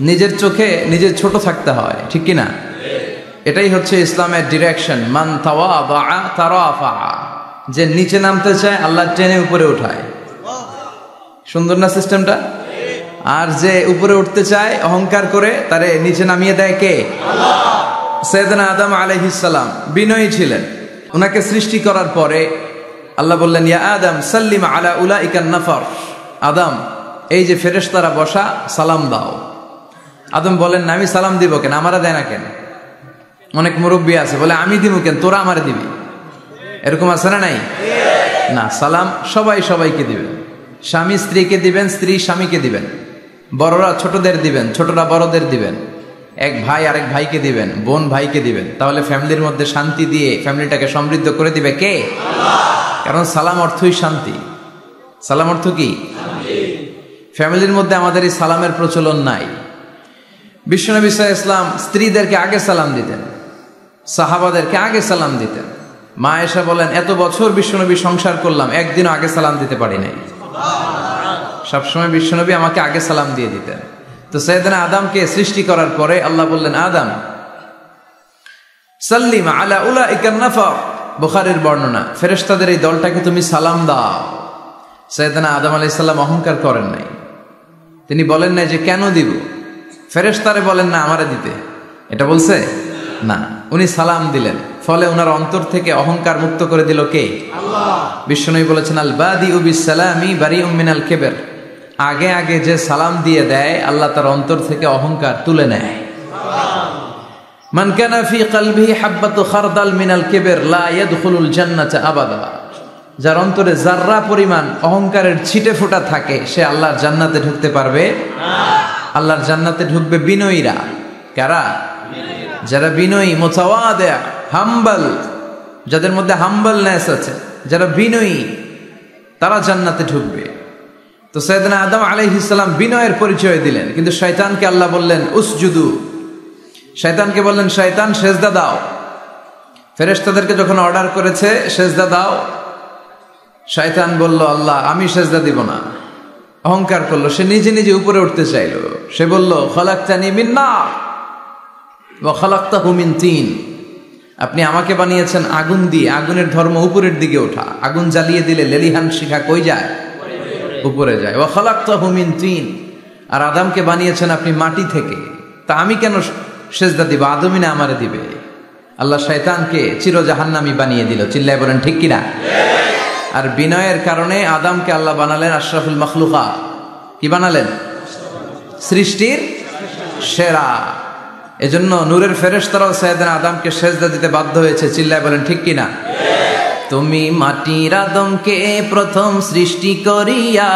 নিজের চোখে নিজের ছোট থাকতে হয়, ঠিক কিনা? এটাই হচ্ছে ইসলামের ডিরেকশন। মান তাওয়াদা তারাফা, যে নিচে নামতে চায় আল্লাহ টেনে উপরে উঠায়। সুন্দর না সিস্টেমটা? আর যে উপরে উঠতে চায় অহংকার করে, তারে নিচে নামিয়ে দেয় কে? আল্লাহ। সাইয়েদনা আদম আলাইহিস সালাম বিনয়ী ছিলেন। ওনাকে সৃষ্টি করার পরে আল্লাহ বললেন, ইয়া আদম সাল্লিম আলা উলাইকান নাফর, আদম এই যে ফেরেশতারা বসা, সালাম দাও। আদম বলেন, না আমি সালাম দিব কেন, আমারা দেয় না কেন? অনেক মুরব্বী আছে বলে, আমি দিব কেন, তোরা আমারে দিবি। এরকম আছে না নাই? না, সালাম সবাই সবাইকে দিবেন। স্বামী স্ত্রীকে দিবেন, স্ত্রী স্বামীকে দিবেন, বড়রা ছোটদের দিবেন, ছোটরা বড়দের দিবেন, এক ভাই আরেক ভাইকে দিবেন, বোন ভাইকে দিবেন। তাহলে ফ্যামিলির মধ্যে শান্তি দিয়ে ফ্যামিলিটাকে সমৃদ্ধ করে দিবে কে? আল্লাহ। কারণ সালাম অর্থই শান্তি। সালাম অর্থ কি? ফ্যামিলির মধ্যে আমাদের এই সালামের প্রচলন নাই। বিশ্বনবী সাল্লাল্লাহু আলাইহি ওয়াসাল্লাম স্ত্রীদেরকে আগে সালাম দিতেন, সাহাবাদেরকে আগে সালাম দিতেন। মা আয়েশা বলেন, এত বছর বিশ্বনবী সংসার করলাম, একদিনও আগে সালাম দিতে পারি নাই। সবসময় বিশ্বনবী আমাকে আগে সালাম দিয়ে দিতেন। তো সাইয়েদনা আদমকে সৃষ্টি করার পরে আল্লাহ বললেন, আদম সাল্লিম আলা উলাইকান নাফর, বুখারীর বর্ণনা, ফেরেশতাদের এই দলটাকে তুমি সালাম দাও। সাইয়েদনা আদম আলাইহিস সালাম অহংকার করেন নাই। তিনি বলেন নাই যে কেন দিব, ফেরেশতারে বলেন না আমারে দিতে, এটা বলছে না, উনি সালাম দিলেন। ফলে ওনার অন্তর থেকে অহংকার মুক্ত করে দিল কে? আল্লাহ। বিশ্বনবী বলেছেন, আল বাদিউ বিস সালামি বারিউম মিনাল কিবর, আগে আগে যে সালাম দিয়ে দেয় আল্লাহ তার অন্তর থেকে অহংকার তুলে নেয়। মান কানা ফি কলবিহি হাববাতু খারদাল মিনাল কিবর লা ইয়াদখুলুল জান্নাতা আবাদা, যার অন্তরে যাররা পরিমাণ অহংকারের ছিটে ফোঁটা থাকে সে আল্লাহর জান্নাতে ঢুকতে পারবে না। আল্লাহর জান্নাতে ঢুকবে বিনয়ীরা। কারা? যারা বিনয়ী, মুতাওয়াদি, হাম্বল, যাদের মধ্যে হাম্বলনেস আছে, যারা বিনয়ী, তারা জান্নাতে ঢুকবে। তো সাইয়েদনা আদম আলাইহিস সালাম বিনয়ের পরিচয় দিলেন, কিন্তু শয়তানকে আল্লাহ বললেন উসজুদু, শয়তানকে বললেন শয়তান সেজদা দাও। ফেরেশতাদেরকে যখন অর্ডার করেছে সেজদা দাও, শয়তান বলল আল্লাহ আমি সেজদা দিব না, অহংকার করলো, সে নিজে নিজে উপরে উঠতে চাইলো। সে বলল খলাকতানি মিন নার ওয়া খলাকতাহু মিন তিন, আপনি আমাকে বানিয়েছেন আগুন দিয়ে, আগুনের ধর্ম উপরের দিকে ওঠা, আগুন জ্বালিয়ে দিলে লেলিহান শিখা কই যায়? উপরে যায়। ওয়া খলাকতাহু মিন তিন, আর আদমকে বানিয়েছেন আপনি মাটি থেকে, তা আমি কেন সেজদা দিব, আদমই না আমারে দিবে। আল্লাহ শয়তানকে চির জাহান্নামী বানিয়ে দিল। চিল্লায় বলেন ঠিক কিনা? আর বিনয়ের কারণে আদমকে আল্লাহ বানালেন আশরাফুল মাখলুকাত। কি বানালেন? সৃষ্টির সেরা। এজন্য নূরের ফেরেশতারাও সাইয়েদনা আদমকে সেজদা দিতে বাধ্য হয়েছে। চিল্লায় বলেন ঠিক কিনা? তুমি মাটির আদমকে প্রথম সৃষ্টি করিয়া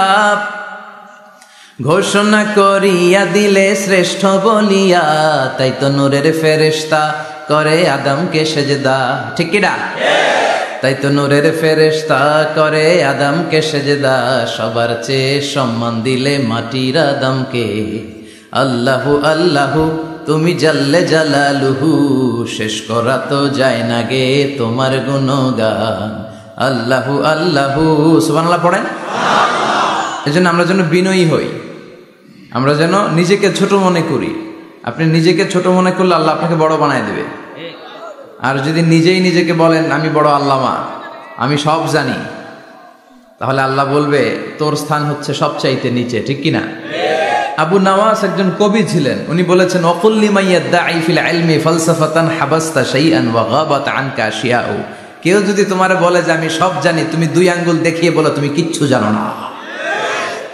ঘোষণা করিয়া দিলে শ্রেষ্ঠ বলিয়া, তাই তো নূরের ফেরেশতা করে আদমকে সেজদা। ঠিক কিনা? তাই তো নূরের ফেরেশতা করে আদমকে সেজদা। সবার চেয়ে সম্মান দিলে মাটির আদমকে। আল্লাহু আল্লাহু তুমি জাল্লে জালালুহু, শেষ করা তো যায় না গে তোমার গুণগান। আল্লাহু আল্লাহু, সুবহানাল্লাহ পড়েন। এজন্য আমরা যেন বিনয়ী হই, আমরা যেন নিজেকে ছোট মনে করি। আপনি নিজেকে ছোট মনে করলে আল্লাহ আপনাকে বড় বানায় দেবে। আর যদি নিজেই নিজেকে বলেন আমি বড় আল্লামা, আমি সব জানি, তাহলে আল্লাহ বলবে তোর স্থান হচ্ছে সবচাইতে নিচে। ঠিক কিনা? আবু নওয়াস একজন কবি ছিলেন, উনি বলেছেন ওয়াকুল্লি মাইয়াদাঈ ফিল ইলমি ফালসাফাতান হাবাসতা শাইআন ওয়া গাবাত আনকা আশিয়াউ, কেউ যদি তোমারে বলে যে আমি সব জানি, তুমি দুই আঙ্গুল দেখিয়ে বলো তুমি কিচ্ছু জানো না,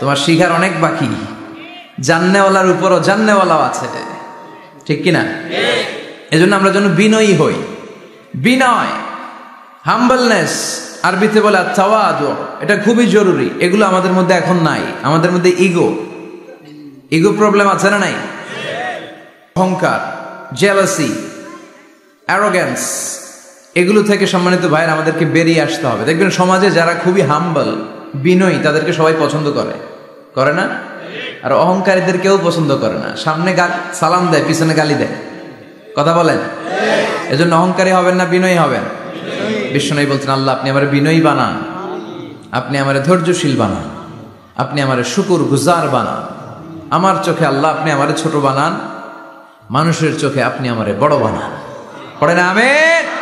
তোমার শিখার অনেক বাকি। জাননেওয়ালার উপরও জাননেওয়ালাও আছে। ঠিক কিনা? এজন্য আমরা যেন বিনয়ী হই। বিনয়, হাম্বলনেস, আরবিতে বলে তাওয়াদু, এটা খুবই জরুরি। এগুলো আমাদের মধ্যে এখন নাই। আমাদের মধ্যে ইগো প্রবলেম আছে না নাই? অহংকার, জেলাসি, অ্যারোগ্যান্স, এগুলো থেকে সম্মানিত ভাইয়ের আমাদেরকে বেরিয়ে আসতে হবে। দেখবেন সমাজে যারা খুবই হাম্বল, বিনয়ী, তাদেরকে সবাই পছন্দ করে না? আর অহংকারীদের কেউ পছন্দ করে না। সামনে সালাম দেয়, পিছনে গালি দেয়। কথা বলেন? এজন্য অহংকারী হবেন না বিনয়ী হবেন? বিশ্বনবী বলছেন আল্লাহ আপনি আমারে বিনয়ী বানান, আপনি আমারে ধৈর্যশীল বানান, আপনি আমারে শুকর গুজার বানান, আমার চোখে আল্লাহ আপনি আমারে ছোট বানান, মানুষের চোখে আপনি আমারে বড় বানান। পড়ে না আমিন।